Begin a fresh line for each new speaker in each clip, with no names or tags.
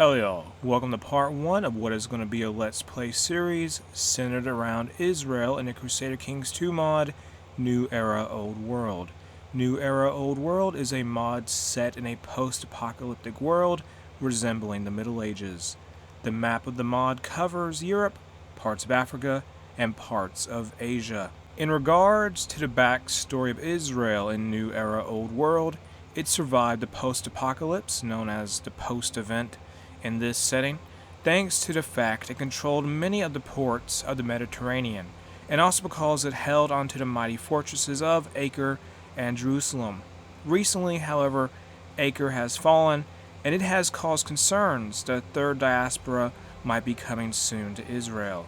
Hell y'all, welcome to part 1 of what is going to be a Let's Play series centered around Israel in the Crusader Kings 2 mod, New Era Old World. New Era Old World is a mod set in a post-apocalyptic world resembling the Middle Ages. The map of the mod covers Europe, parts of Africa, and parts of Asia. In regards to the backstory of Israel in New Era Old World, it survived the post-apocalypse, known as the post-event, in this setting, thanks to the fact it controlled many of the ports of the Mediterranean, and also because it held onto the mighty fortresses of Acre and Jerusalem. Recently, however, Acre has fallen, and it has caused concerns that a third diaspora might be coming soon to Israel.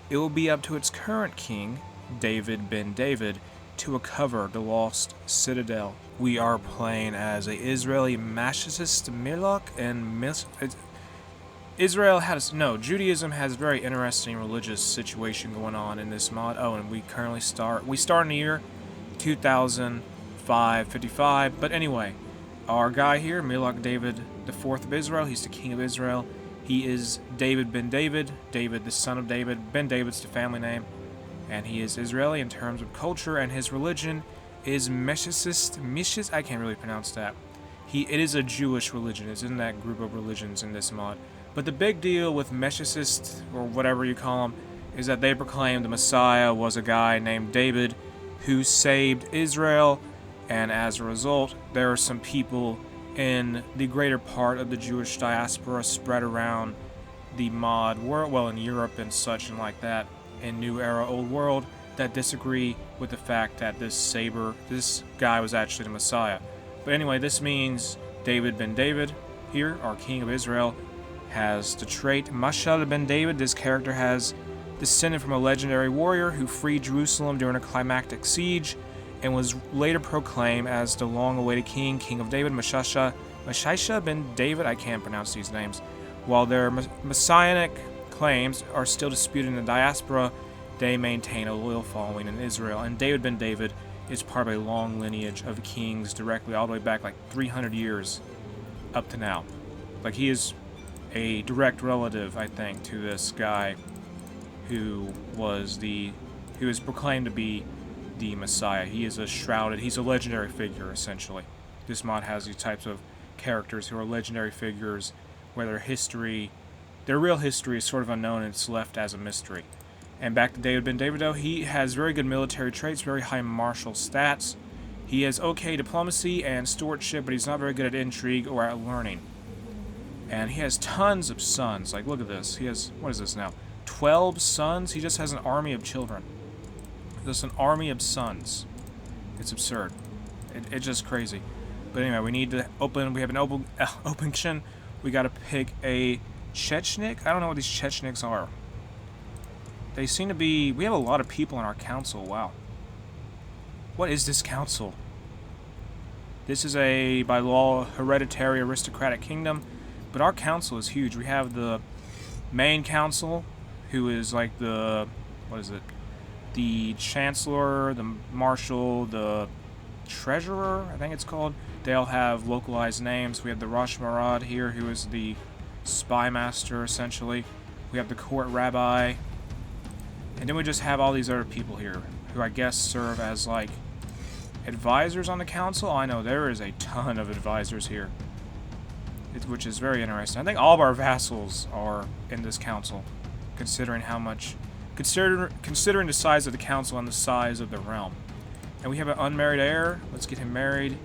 It will be up to its current king, David ben David, to recover the lost citadel. We are playing as a Israeli Mashist Milok and Judaism has a very interesting religious situation going on in this mod. Oh, and we start in the year 2055, but anyway, our guy here, Milok David IV of Israel, he's the king of Israel. He is David ben David, David the son of David, Ben David's the family name, and he is Israeli in terms of culture, and his religion is Meshist, I can't really pronounce that. It is a Jewish religion, it's in that group of religions in this mod. But the big deal with Meshist, or whatever you call them, is that they proclaim the Messiah was a guy named David who saved Israel, and as a result, there are some people in the greater part of the Jewish diaspora spread around the mod world, well, in Europe and such and like that, in New Era Old World, that disagree with the fact that this guy was actually the Messiah. But anyway, this means David ben David, here, our king of Israel, has the trait Mashal ben David. This character has descended from a legendary warrior who freed Jerusalem during a climactic siege and was later proclaimed as the long-awaited king of David, Mashisha ben David. I can't pronounce these names. While their messianic claims are still disputed in the diaspora, they maintain a loyal following in Israel, and David ben David is part of a long lineage of kings directly all the way back like 300 years up to now. Like, he is a direct relative, I think, to this guy who was proclaimed to be the Messiah. He's a legendary figure, essentially. This mod has these types of characters who are legendary figures where their real history is sort of unknown and it's left as a mystery. And back to David ben David, though, he has very good military traits, very high martial stats. He has okay diplomacy and stewardship, but he's not very good at intrigue or at learning. And he has tons of sons. Like, look at this. He has, what is this now? 12 sons? He just has an army of children. Just an army of sons. It's absurd. It's just crazy. But anyway, we have an open. We gotta pick a Chechnik. I don't know what these Chechniks are. They seem to be, we have a lot of people in our council. Wow. What is this council? This is a, by law, hereditary aristocratic kingdom. But our council is huge. We have the main council, who is like the, the chancellor, the marshal, the treasurer, I think it's called. They all have localized names. We have the Rosh Marad here, who is the spy master, essentially. We have the court rabbi. And then we just have all these other people here, who I guess serve as, like, advisors on the council. I know there is a ton of advisors here, which is very interesting. I think all of our vassals are in this council, considering the size of the council and the size of the realm. And we have an unmarried heir. Let's get him married.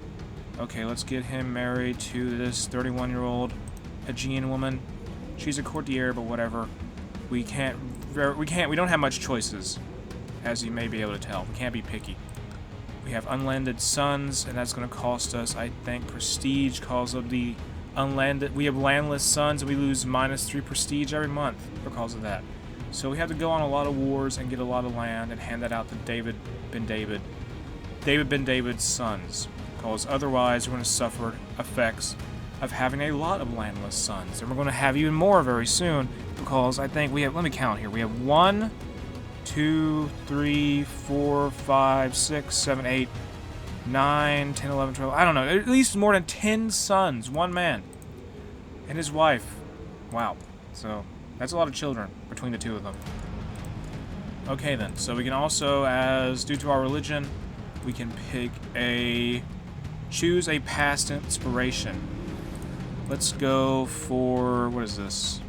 Okay, let's get him married to this 31-year-old Aegean woman. She's a courtier, but whatever. We don't have much choices, as you may be able to tell. We can't be picky. We have unlanded sons, and that's going to cost us, I think, prestige because of the unlanded. We have landless sons, and we lose -3 prestige every month because of that. So we have to go on a lot of wars and get a lot of land and hand that out to David ben David's sons, because otherwise we're going to suffer effects of having a lot of landless sons, and we're going to have even more very soon, because I think we have, let me count here, we have 1, 2, 3, 4, 5, 6, 7, 8, 9, 10, 11, 12, I don't know, at least more than 10 sons, one man, and his wife, Wow. So, that's a lot of children between the two of them. Okay then, so we can also, as due to our religion, we can choose a past inspiration. Let's go for, what is this?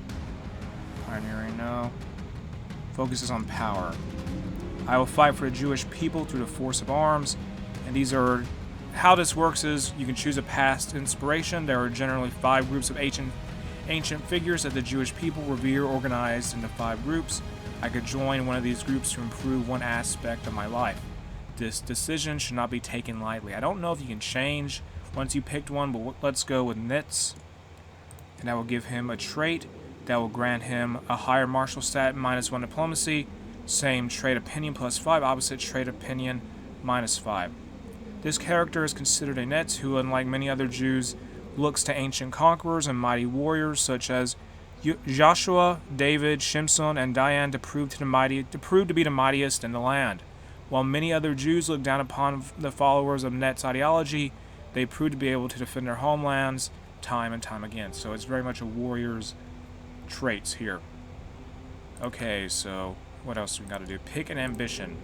Pioneering, no. Focuses on power. I will fight for the Jewish people through the force of arms. And these are, how this works is you can choose a past inspiration. There are generally 5 groups of ancient figures that the Jewish people revere, organized into 5 groups. I could join one of these groups to improve one aspect of my life. This decision should not be taken lightly. I don't know if you can change once you picked one, but let's go with Nitz. And that will give him a trait that will grant him a higher martial stat, -1 diplomacy. Same trait opinion, +5. Opposite trait opinion, -5. This character is considered a Netz who, unlike many other Jews, looks to ancient conquerors and mighty warriors such as Joshua, David, Shimson, and Diane to prove to be the mightiest in the land. While many other Jews look down upon the followers of Netz ideology, they prove to be able to defend their homelands time and time again. So it's very much a warrior's traits here. Okay, so what else do we got to do? Pick an ambition.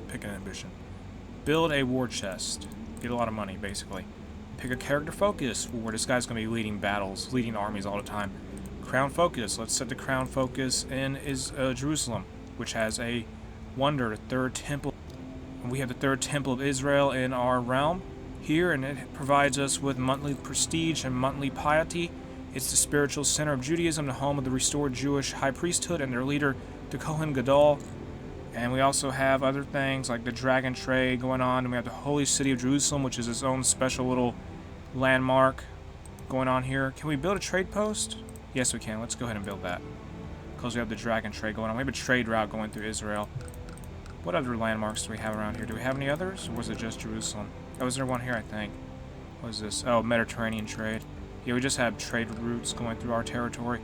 Pick an ambition. Build a war chest. Get a lot of money, basically. Pick a character focus, where this guy's going to be leading battles, leading armies all the time. Crown focus. Let's set the crown focus in Jerusalem, which has a wonder, the third temple. And we have the third temple of Israel in our realm here, and it provides us with monthly prestige and monthly piety. It's the spiritual center of Judaism, the home of the restored Jewish high priesthood and their leader, the Kohen Gadol. And we also have other things like the dragon trade going on, and we have the holy city of Jerusalem, which is its own special little landmark going on here. Can we build a trade post? Yes, we can. Let's go ahead and build that, because we have the dragon trade going on. We have a trade route going through Israel. What other landmarks do we have around here? Do we have any others, or was it just Jerusalem? Oh, is there one here, I think? What is this? Oh, Mediterranean trade. Yeah, we just have trade routes going through our territory.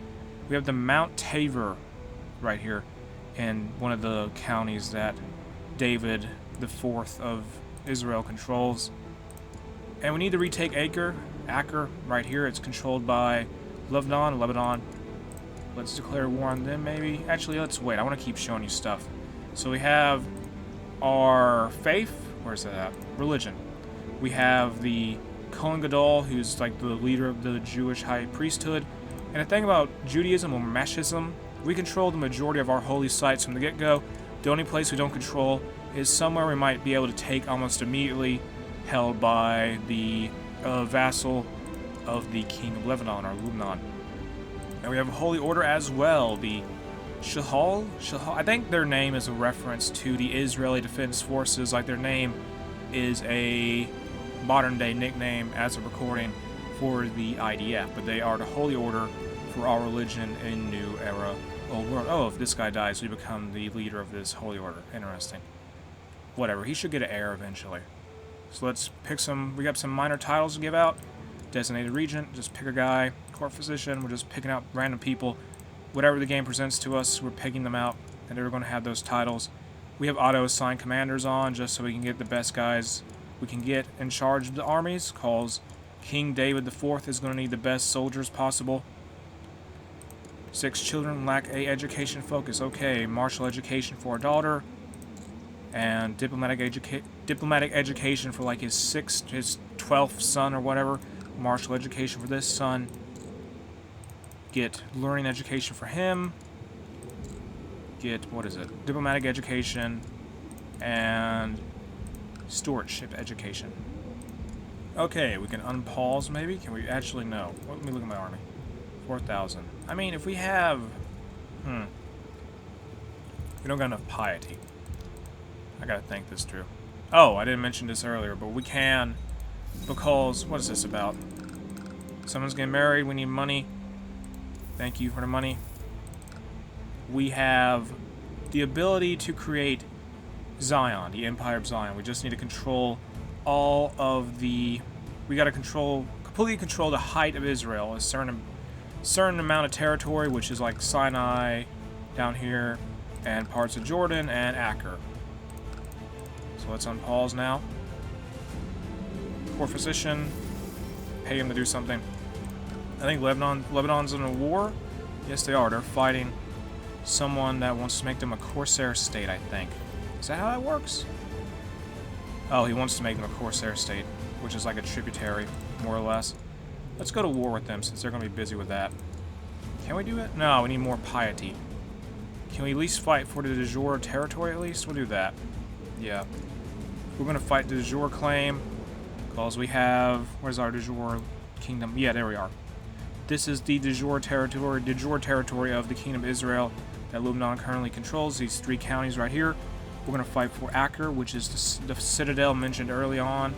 We have the Mount Tabor right here in one of the counties that David the Fourth of Israel controls. And we need to retake Acre right here. It's controlled by Lebanon. Let's declare war on them, maybe. Actually, let's wait. I want to keep showing you stuff. So we have our faith. Where's that at? Religion. We have the Kohen Gadol, who's like the leader of the Jewish high priesthood. And the thing about Judaism, or Mashism, we control the majority of our holy sites from the get-go. The only place we don't control is somewhere we might be able to take almost immediately, held by the vassal of the king of Lebanon, or Lebanon. And we have a holy order as well, the Shahal. I think their name is a reference to the Israeli Defense Forces, like their name is a modern-day nickname as a recording for the IDF, but they are the holy order for our religion in New Era Old World. Oh, if this guy dies, we become the leader of this holy order. Interesting. Whatever, he should get an heir eventually. So let's pick some, we got some minor titles to give out. Designated regent, just pick a guy. Court physician, we're just picking out random people. Whatever the game presents to us, we're picking them out, and they're going to have those titles. We have auto-assigned commanders on, just so we can get the best guys we can get in charge of the armies, because King David IV is going to need the best soldiers possible. 6 children lack a education focus. Okay, martial education for a daughter, and diplomatic education for like his 12th son or whatever. Martial education for this son. Get learning education for him. Get, what is it? Diplomatic education and stewardship education. Okay, we can unpause maybe. Can we actually? No. Let me look at my army. 4,000. I mean, if we have... we don't got enough piety. I gotta think this through. Oh, I didn't mention this earlier, but we can, because, what is this about? Someone's getting married, we need money. Thank you for the money. We have the ability to create Zion, the Empire of Zion. We just need to control all of the... We gotta completely control the height of Israel, a certain amount of territory, which is like Sinai down here, and parts of Jordan and Acre. So let's unpause now. Court physician, pay him to do something. I think Lebanon's in a war. Yes, they are. They're fighting someone that wants to make them a Corsair state, I think. Is that how that works? Oh, he wants to make them a Corsair state, which is like a tributary, more or less. Let's go to war with them, since they're going to be busy with that. Can we do it? No, we need more piety. Can we at least fight for the de jure territory, at least? We'll do that. Yeah. We're going to fight the de jure claim, because we have... Where's our de jure kingdom? Yeah, there we are. This is the de jure territory of the Kingdom of Israel that Lebanon currently controls. These 3 counties right here. We're going to fight for Acre, which is the citadel mentioned early on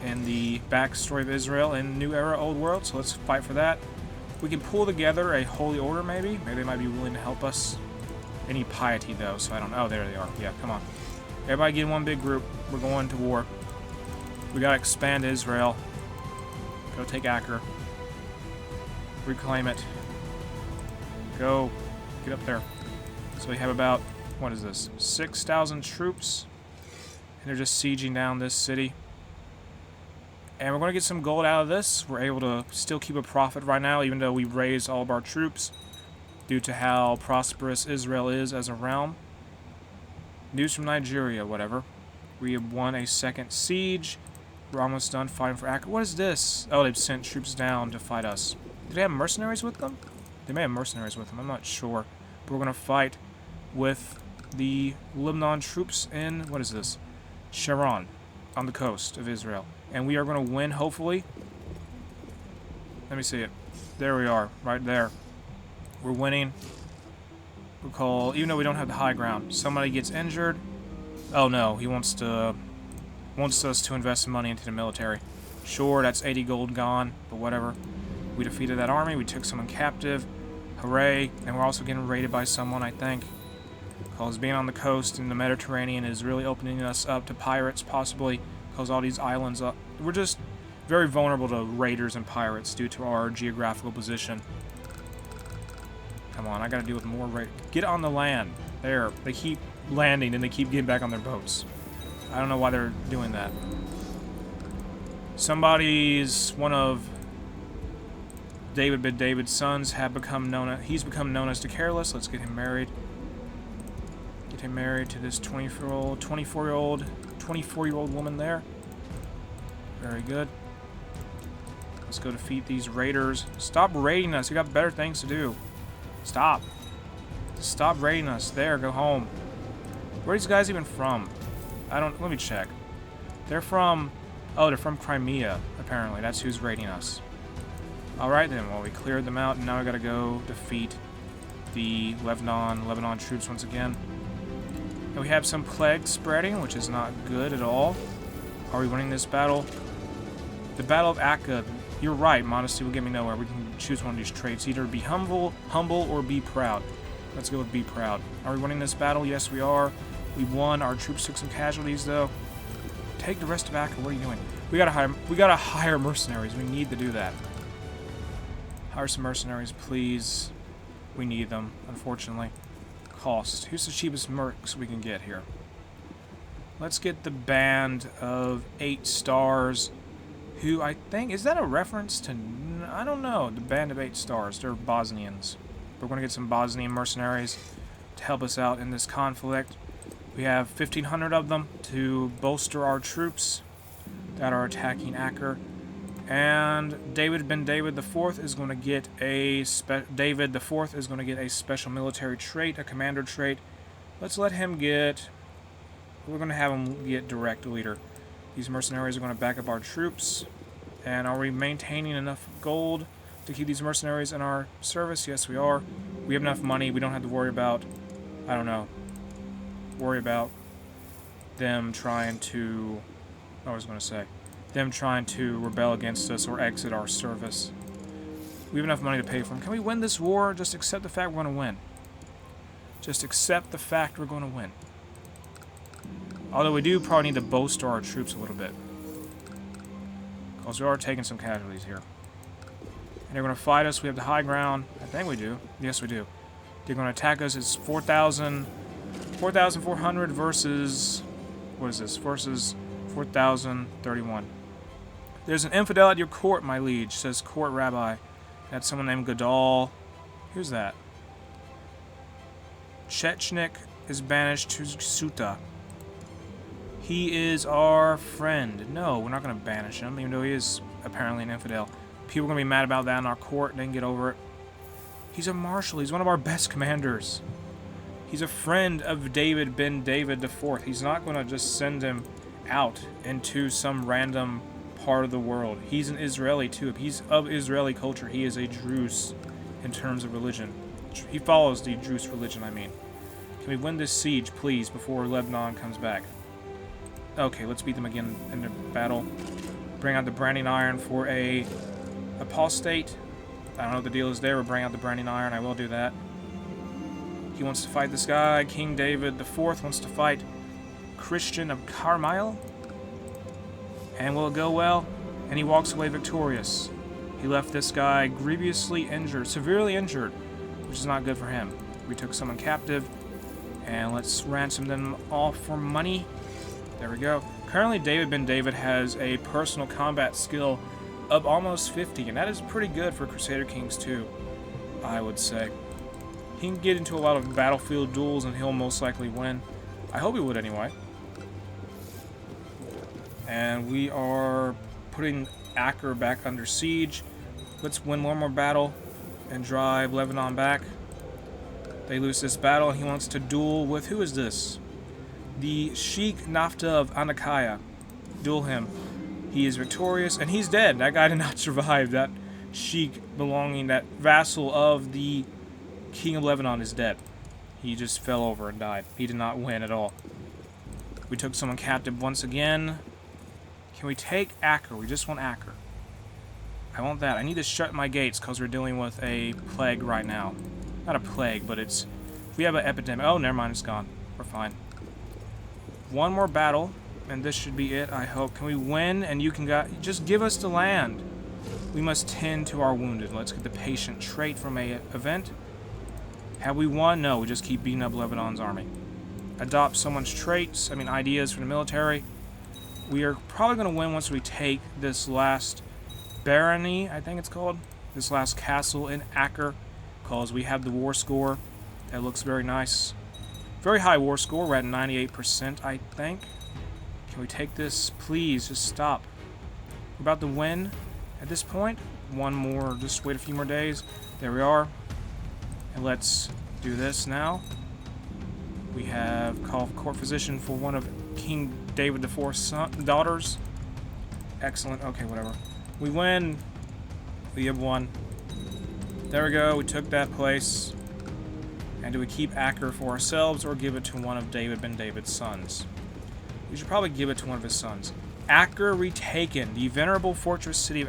in the backstory of Israel in New Era, Old World. So let's fight for that. We can pull together a holy order, maybe. Maybe they might be willing to help us. They need piety, though, so I don't know. Oh, there they are. Yeah, come on. Everybody get in one big group. We're going to war. We got to expand Israel. Go take Acre. Reclaim it. Go. Get up there. So we have about, what is this, 6,000 troops. And they're just sieging down this city. And we're going to get some gold out of this. We're able to still keep a profit right now, even though we raised all of our troops due to how prosperous Israel is as a realm. News from Nigeria, whatever. We have won a second siege. We're almost done fighting for Acre. What is this? Oh, they've sent troops down to fight us. Do they have mercenaries with them? They may have mercenaries with them. I'm not sure. But we're going to fight with the Lebanon troops in, what is this? Sharon, on the coast of Israel. And we are going to win, hopefully. Let me see it. There we are, right there. We're winning. Recall, even though we don't have the high ground, somebody gets injured. Oh no, he wants us to invest some money into the military. Sure, that's 80 gold gone, but whatever. We defeated that army. We took someone captive. Hooray! And we're also getting raided by someone, I think. Because being on the coast in the Mediterranean is really opening us up to pirates, possibly. Because all these islands up, we're just very vulnerable to raiders and pirates due to our geographical position. Come on, I gotta deal with more raid. Get on the land. There. They keep landing and they keep getting back on their boats. I don't know why they're doing that. One of David ben David's sons he's become known as the Careless. Let's get him married. Get him married to this 24-year-old woman there. Very good. Let's go defeat these raiders. Stop raiding us. You got better things to do. Stop. Stop raiding us. There, go home. Where are these guys even from? Let me check. They're from Crimea, apparently. That's who's raiding us. Alright then, well, we cleared them out, and now we gotta go defeat the Lebanon troops once again. And we have some plague spreading, which is not good at all. Are we winning this battle? The Battle of Acre. You're right, modesty will get me nowhere. We can choose one of these traits. Either be humble, or be proud. Let's go with be proud. Are we winning this battle? Yes, we are. We won. Our troops took some casualties, though. Take the rest of Acre. What are you doing? We gotta hire mercenaries. We need to do that. Hire some mercenaries, please. We need them, unfortunately. Cost. Who's the cheapest mercs we can get here? Let's get the band of 8 stars. Who I think, is that a reference to, I don't know, the band of 8 stars. They're Bosnians. We're going to get some Bosnian mercenaries to help us out in this conflict. We have 1,500 of them to bolster our troops that are attacking Acre. And David ben David the Fourth is going to get a special military trait, a commander trait. Let's let him get. We're going to have him get direct leader. These mercenaries are going to back up our troops. And are we maintaining enough gold to keep these mercenaries in our service? Yes, we are. We have enough money. We don't have to worry about, them trying to, them trying to rebel against us or exit our service. We have enough money to pay for them. Can we win this war? Just accept the fact we're going to win. Just accept the fact we're going to win. Although we do probably need to bolster our troops a little bit. Because we are taking some casualties here. And they're going to fight us. We have the high ground. I think we do. Yes, we do. They're going to attack us. It's 4,400 versus... What is this? Versus 4,031. There's an infidel at your court, my liege, says court rabbi. That's someone named Godal. Who's that? Chechnik is banished to Suta. He is our friend. No, we're not going to banish him, even though he is apparently an infidel. People are going to be mad about that in our court and then get over it. He's a marshal. He's one of our best commanders. He's a friend of David ben David IV. He's not going to just send him out into some random part of the world. He's an Israeli too. He's of Israeli culture. He is a Druze in terms of religion. He follows the Druze religion, I mean. Can we win this siege, please, before Lebanon comes back? Okay, let's beat them again in the battle. Bring out the branding iron for a apostate. I don't know what the deal is there. We'll bring out the branding iron. I will do that. He wants to fight this guy. King David IV wants to fight Christian of Carmyle. And will it go well? And he walks away victorious. He left this guy grievously injured, severely injured, which is not good for him. We took someone captive, and let's ransom them all for money. There we go. Currently, David ben David has a personal combat skill of almost 50, and that is pretty good for Crusader Kings 2, I would say. He can get into a lot of battlefield duels, and he'll most likely win. I hope he would anyway. And we are putting Acre back under siege. Let's win one more battle and drive Lebanon back. They lose this battle, and he wants to duel with, who is this? The Sheikh Nafta of Anakaya. Duel him. He is victorious, and he's dead. That guy did not survive. That Sheikh belonging, that vassal of the King of Lebanon is dead. He just fell over and died. He did not win at all. We took someone captive once again. Can we take Acre? We just want Acre. I want that. I need to shut my gates because we're dealing with a plague right now. Not a plague, but it's... We have an epidemic. Oh, never mind. It's gone. We're fine. One more battle, and this should be it, I hope. Can we win? And you can just give us the land. We must tend to our wounded. Let's get the patient trait from a event. Have we won? No, we just keep beating up Lebanon's army. Adopt someone's traits, ideas for the military. We are probably going to win once we take this last barony, I think it's called. This last castle in Acre, because we have the war score. That looks very nice. Very high war score. We're at 98%, I think. Can we take this? Please, just stop. We're about to win at this point. One more, just wait a few more days. There we are. And let's do this now. We have call court physician for one of King David IV's daughters. Excellent. Okay, whatever. We win. We have won. There we go. We took that place. And do we keep Acre for ourselves or give it to one of David ben David's sons? We should probably give it to one of his sons. Acre retaken. The venerable fortress city of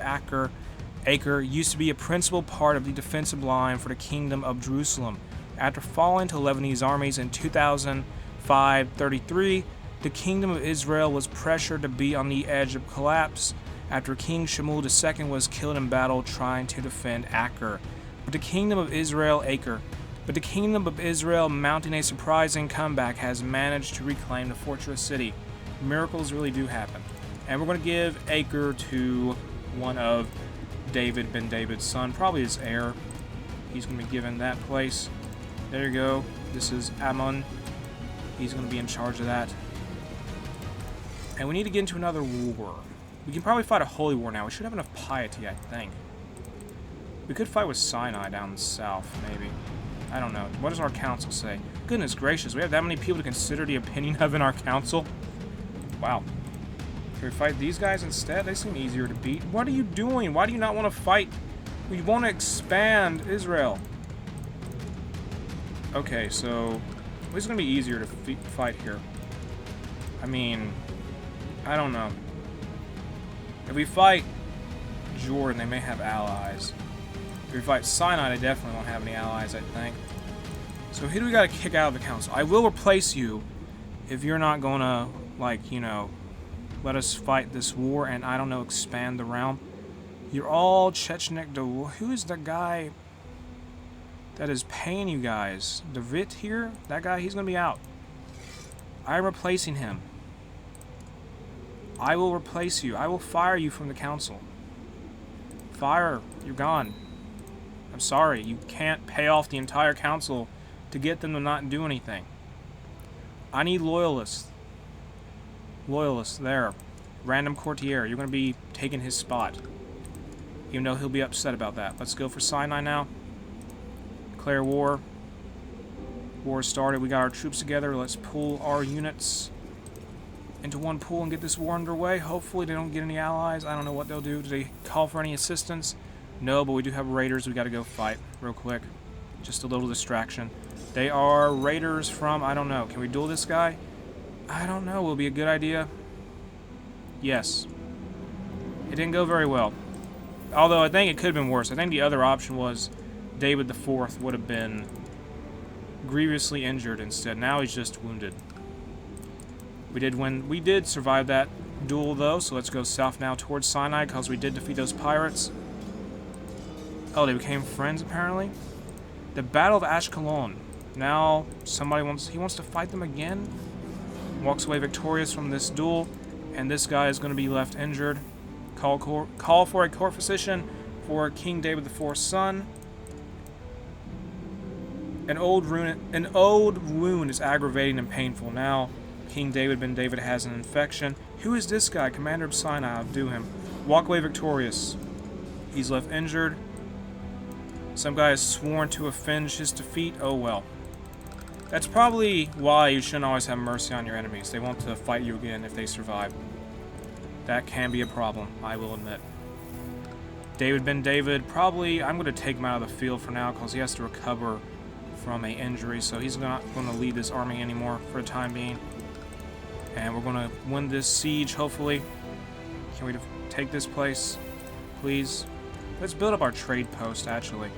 Acre used to be a principal part of the defensive line for the kingdom of Jerusalem. After falling to Lebanese armies in 2005-33, the kingdom of Israel was pressured to be on the edge of collapse after King Shmuel II was killed in battle trying to defend Acre. But the kingdom of Israel, mounting a surprising comeback, has managed to reclaim the fortress city. Miracles really do happen. And we're going to give Acre to one of David ben David's son, probably his heir. He's going to be given that place. There you go. This is Ammon. He's going to be in charge of that. And we need to get into another war. We can probably fight a holy war now. We should have enough piety, I think. We could fight with Sinai down south, maybe. I don't know. What does our council say? Goodness gracious, we have that many people to consider the opinion of in our council? Wow. Can we fight these guys instead? They seem easier to beat. What are you doing? Why do you not want to fight? We want to expand Israel. Okay, so this is going to be easier to fight here. I don't know. If we fight Jordan, they may have allies. If we fight Sinai, they definitely won't have any allies, I think. So who do we got to kick out of the council? I will replace you if you're not going to, let us fight this war and, I don't know, expand the realm. You're all Chechnik. Who is the guy that is paying you guys? David here? That guy, he's going to be out. I'm replacing him. I will replace you. I will fire you from the council. Fire. You're gone. I'm sorry, you can't pay off the entire council to get them to not do anything. I need loyalists. Loyalists, there. Random courtier, you're going to be taking his spot. Even though he'll be upset about that. Let's go for Sinai now. Declare war. War started. We got our troops together. Let's pull our units into one pool and get this war underway. Hopefully they don't get any allies. I don't know what they'll do. Do they call for any assistance? No, but we do have raiders we got to go fight real quick. Just a little distraction. They are raiders from, I don't know. Can we duel this guy? I don't know. Will be a good idea. Yes. It didn't go very well. Although I think it could have been worse. I think the other option was David IV would have been grievously injured instead. Now he's just wounded. We did survive that duel though, so let's go south now towards Sinai because we did defeat those pirates. Oh, they became friends apparently. The Battle of Ashkelon. Now somebody wants to fight them again. Walks away victorious from this duel, and this guy is going to be left injured. Call for a court physician for King David IV's son. An old wound is aggravating and painful. Now, King David ben David has an infection. Who is this guy? Commander of Sinai. I'll do him. Walk away victorious. He's left injured. Some guy has sworn to avenge his defeat. Oh well. That's probably why you shouldn't always have mercy on your enemies. They want to fight you again if they survive. That can be a problem, I will admit. David ben David, probably, I'm going to take him out of the field for now because he has to recover from an injury, so he's not going to lead this army anymore for the time being. And we're going to win this siege, hopefully. Can we take this place, please? Let's build up our trade post, actually.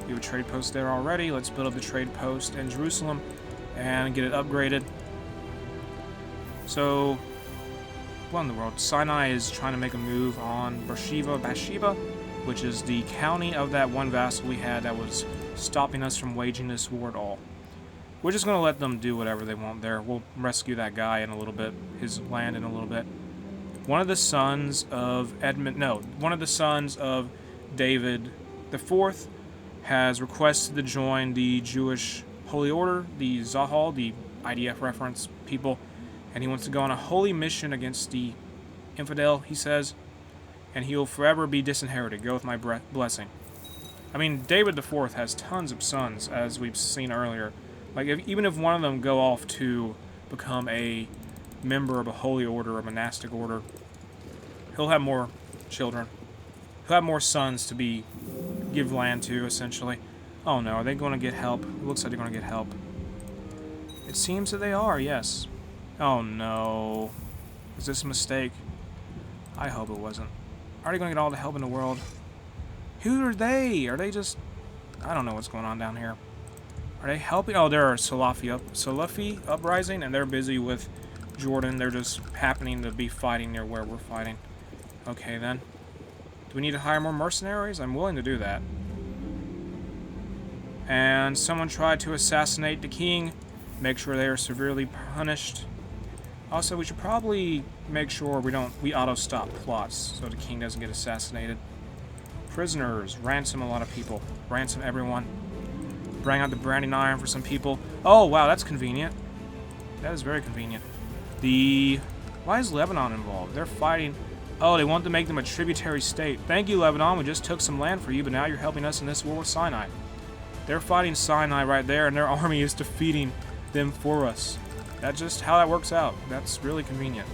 We have a trade post there already. Let's build up the trade post in Jerusalem and get it upgraded. So, what in the world? Sinai is trying to make a move on Bathsheba, which is the county of that one vassal we had that was stopping us from waging this war at all. We're just going to let them do whatever they want there. We'll rescue that guy in a little bit, his land in a little bit. One of the sons of David IV has requested to join the Jewish Holy Order, the Zahal, the IDF reference people, and he wants to go on a holy mission against the infidel, he says, and he will forever be disinherited. Go with my blessing. I mean, David IV has tons of sons, as we've seen earlier. Like, even if one of them go off to become a member of a holy order, a monastic order, he'll have more children. He'll have more sons to give land to, essentially. Oh no, are they going to get help? It looks like they're going to get help. It seems that they are, yes. Oh no. Was this a mistake? I hope it wasn't. Are they going to get all the help in the world? Who are they? Are they just... I don't know what's going on down here. Are they helping? Oh, they're a Salafi uprising, and they're busy with Jordan. They're just happening to be fighting near where we're fighting. Okay, then. Do we need to hire more mercenaries? I'm willing to do that. And someone tried to assassinate the king. Make sure they are severely punished. Also, we should probably make sure we auto-stop plots so the king doesn't get assassinated. Prisoners. Ransom a lot of people. Ransom everyone. Bring out the branding iron for some people. Oh, wow, that's convenient. That is very convenient. Why is Lebanon involved? They're fighting... Oh, they want to make them a tributary state. Thank you, Lebanon. We just took some land for you, but now you're helping us in this war with Sinai. They're fighting Sinai right there, and their army is defeating them for us. That's just how that works out. That's really convenient.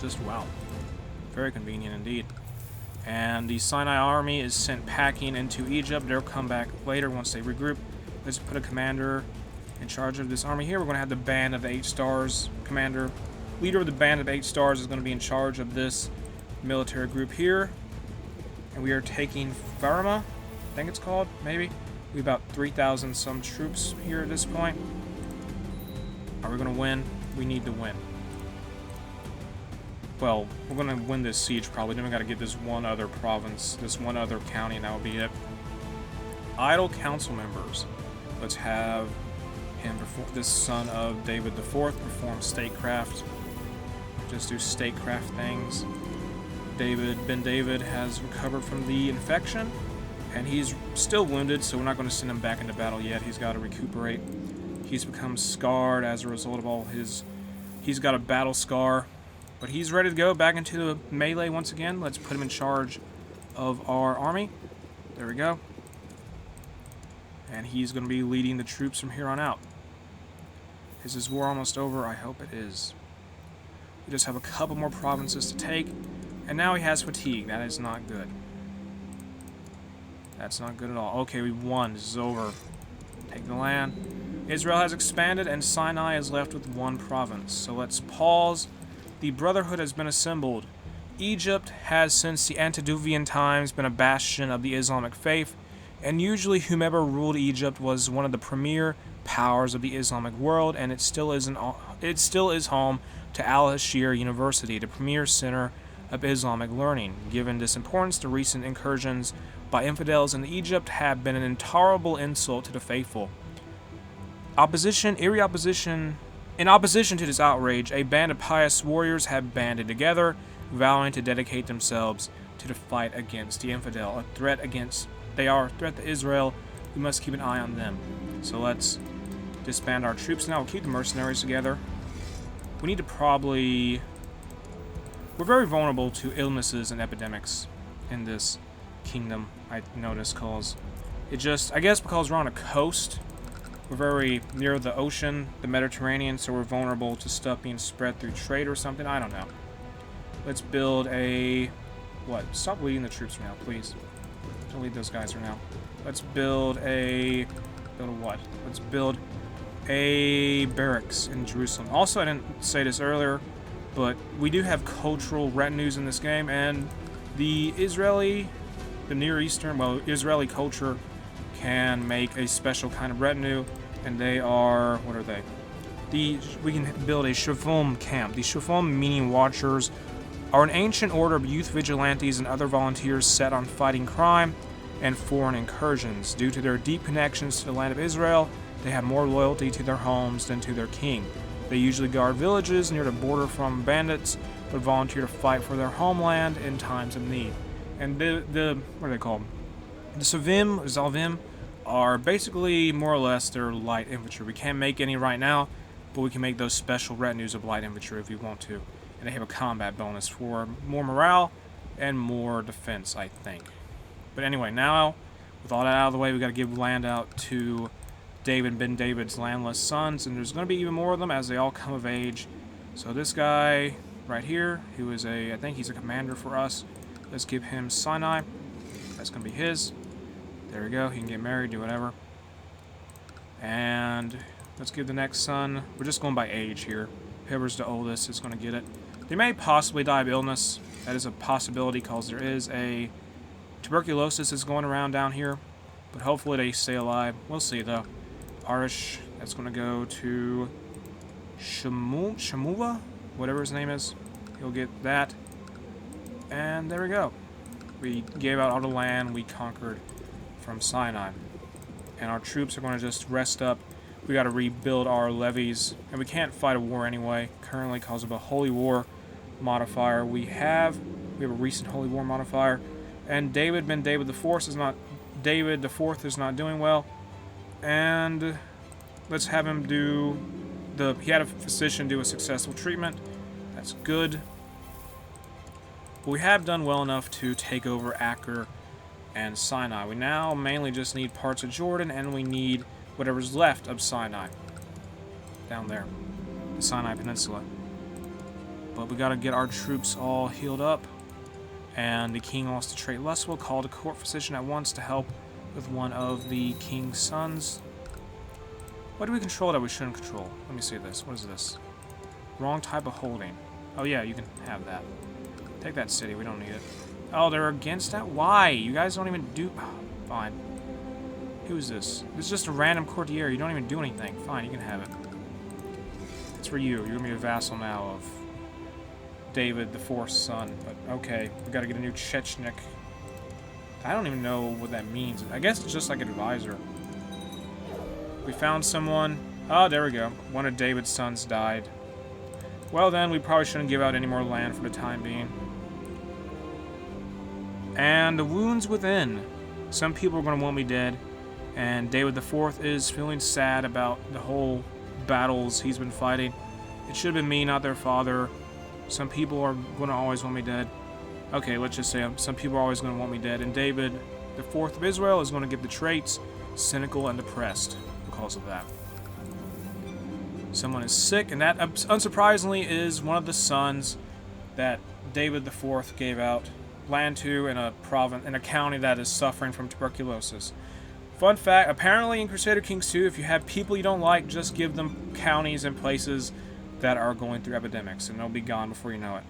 Just wow. Very convenient indeed. And the Sinai army is sent packing into Egypt. They'll come back later once they regroup. Let's put a commander in charge of this army here. We're going to have the Band of the 8 Stars commander. Leader of the Band of 8 Stars is going to be in charge of this military group here. And we are taking Farama, I think it's called, maybe. We have about 3,000 some troops here at this point. Are we going to win? We need to win. Well, we're going to win this siege probably. Then we got to get this one other province, this one other county, and that will be it. Idle council members. Let's have him perform, this son of David IV, perform statecraft. Just do statecraft things. David ben David has recovered from the infection, And he's still wounded, so we're not going to send him back into battle yet. He's got to recuperate. He's become scarred as a result of all his... He's got a battle scar. But he's ready to go back into the melee once again. Let's put him in charge of our army. There we go. And he's going to be leading the troops from here on out. Is this war almost over? I hope it is. We just have a couple more provinces to take. And now he has fatigue. That is not good. That's not good at all. Okay, we won. This is over. Take the land. Israel has expanded, and Sinai is left with one province. So let's pause. The Brotherhood has been assembled. Egypt has, since the antediluvian times, been a bastion of the Islamic faith, and usually whomever ruled Egypt was one of the premier powers of the Islamic world, and it still is home to Al-Ashir University, the premier center of Islamic learning. Given this importance, the recent incursions by infidels in Egypt have been an intolerable insult to the faithful. In opposition to this outrage, a band of pious warriors have banded together, vowing to dedicate themselves to the fight against the infidel. They are a threat to Israel. We must keep an eye on them. So let's disband our troops now. We'll keep the mercenaries together. We need to probably... We're very vulnerable to illnesses and epidemics in this kingdom, I noticed, I guess because we're on a coast. We're very near the ocean, the Mediterranean, so we're vulnerable to stuff being spread through trade or something. I don't know. Let's build a... What? Stop leading the troops right now, please. Don't lead those guys right now. Let's build a... Build a what? Let's build a barracks in Jerusalem. Also, I didn't say this earlier, but we do have cultural retinues in this game, and the Near Eastern, Israeli culture can make a special kind of retinue, and they are, what are they? We can build a Shufim camp. The Shufim, meaning watchers, are an ancient order of youth vigilantes and other volunteers set on fighting crime and foreign incursions. Due to their deep connections to the land of Israel, they have more loyalty to their homes than to their king. They usually guard villages near the border from bandits, but volunteer to fight for their homeland in times of need. And what are they called? The Zalvim, are basically more or less their light infantry. We can't make any right now, but we can make those special retinues of light infantry if we want to. And they have a combat bonus for more morale and more defense, I think. But anyway, now, with all that out of the way, we got to give land out to David ben David's landless sons, and there's going to be even more of them as they all come of age. So this guy right here, who is I think he's a commander for us. Let's give him Sinai. That's going to be his. There we go. He can get married, do whatever. And let's give the next son. We're just going by age here. Whoever's the oldest is going to get it. They may possibly die of illness. That is a possibility because there is a tuberculosis is going around down here. But hopefully they stay alive. We'll see though. Arish, that's going to go to Shamuva, whatever his name is. He'll get that. And there we go. We gave out all the land we conquered from Sinai. And our troops are going to just rest up. We got to rebuild our levies. And we can't fight a war anyway, currently because of a holy war modifier. We have a recent holy war modifier. And David ben David the Fourth is not doing well. And let's have him he had a physician do a successful treatment. That's good. But we have done well enough to take over Acre and Sinai. We now mainly just need parts of Jordan, and we need whatever's left of Sinai. Down there. The Sinai Peninsula. But we gotta get our troops all healed up. And the king wants to trade Lustful, called a court physician at once to help with one of the king's sons. What do we control that we shouldn't control? Let me see this. What is this? Wrong type of holding. Oh yeah, you can have that. Take that city, we don't need it. Oh, they're against that? Why? You guys don't even do... Oh, fine. Who's this? This is just a random courtier. You don't even do anything. Fine, you can have it. It's for you. You're going to be a vassal now of David the Fourth's son. But, okay. We got to get a new Chechnik. I don't even know what that means. I guess it's just like an advisor. We found someone. Oh, there we go. One of David's sons died. Well then, we probably shouldn't give out any more land for the time being. And the wounds within. Some people are going to want me dead, and David IV is feeling sad about the whole battles he's been fighting. It should have been me, not their father. Some people are going to always want me dead. Okay, let's just say some people are always going to want me dead, and David IV of Israel is going to get the traits cynical and depressed because of that. Someone is sick, and that, unsurprisingly, is one of the sons that David IV gave out land to in a county that is suffering from tuberculosis. Fun fact, apparently in Crusader Kings 2, if you have people you don't like, just give them counties and places that are going through epidemics, and they'll be gone before you know it.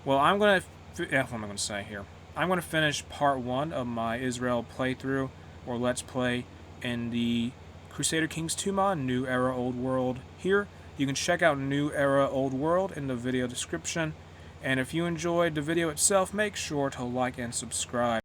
Well, what am I going to say here? I'm going to finish part 1 of my Israel playthrough, or Let's Play, in the Crusader Kings 2 mod, New Era Old World here. You can check out New Era Old World in the video description. And if you enjoyed the video itself, make sure to like and subscribe.